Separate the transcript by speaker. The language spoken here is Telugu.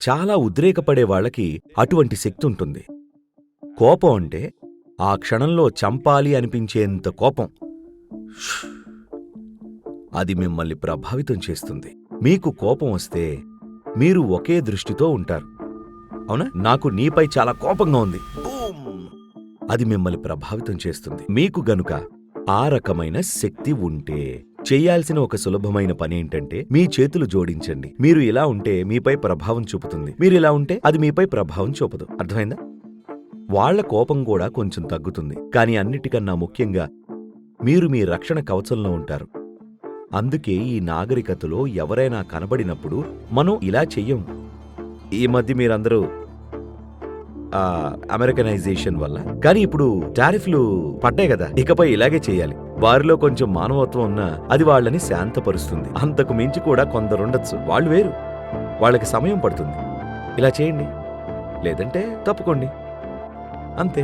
Speaker 1: చాలా ఉద్రేకపడే వాళ్ళకి అటువంటి శక్తి ఉంటుంది. కోపం అంటే ఆ క్షణంలో చంపాలి అనిపించేంత కోపం. అది మిమ్మల్ని ప్రభావితం చేస్తుంది. మీకు కోపం వస్తే మీరు ఒకే దృష్టితో ఉంటారు. అవునా? నాకు నీపై చాలా కోపంగా ఉంది. బూమ్! అది మిమ్మల్ని ప్రభావితం చేస్తుంది. మీకు గనుక ఆ రకమైన శక్తి ఉంటే చెయ్యాల్సిన ఒక సులభమైన పనేంటంటే మీ చేతులు జోడించండి. మీరు ఇలా ఉంటే మీపై ప్రభావం చూపుతుంది. మీరు ఇలా ఉంటే అది మీపై ప్రభావం చూపదు. అర్థమైందా? వాళ్ల కోపం కూడా కొంచెం తగ్గుతుంది. కానీ అన్నిటికన్నా ముఖ్యంగా మీరు మీ రక్షణ కవచంలో ఉంటారు. అందుకే ఈ నాగరికతలో ఎవరైనా కనబడినప్పుడు మనం ఇలా చెయ్యం. ఈ మధ్య మీరందరూ అమెరికనైజేషన్ వల్ల, కానీ ఇప్పుడు టారిఫ్లు పడ్డాయి కదా, ఇకపై ఇలాగే చేయాలి. వారిలో కొంచెం మానవత్వం ఉన్నా అది వాళ్ళని శాంతపరుస్తుంది. అంతకు మించి కూడా కొందరుండొచ్చు. వాళ్ళు వేరు, వాళ్ళకి సమయం పడుతుంది. ఇలా చేయండి, లేదంటే తప్పుకోండి, అంతే.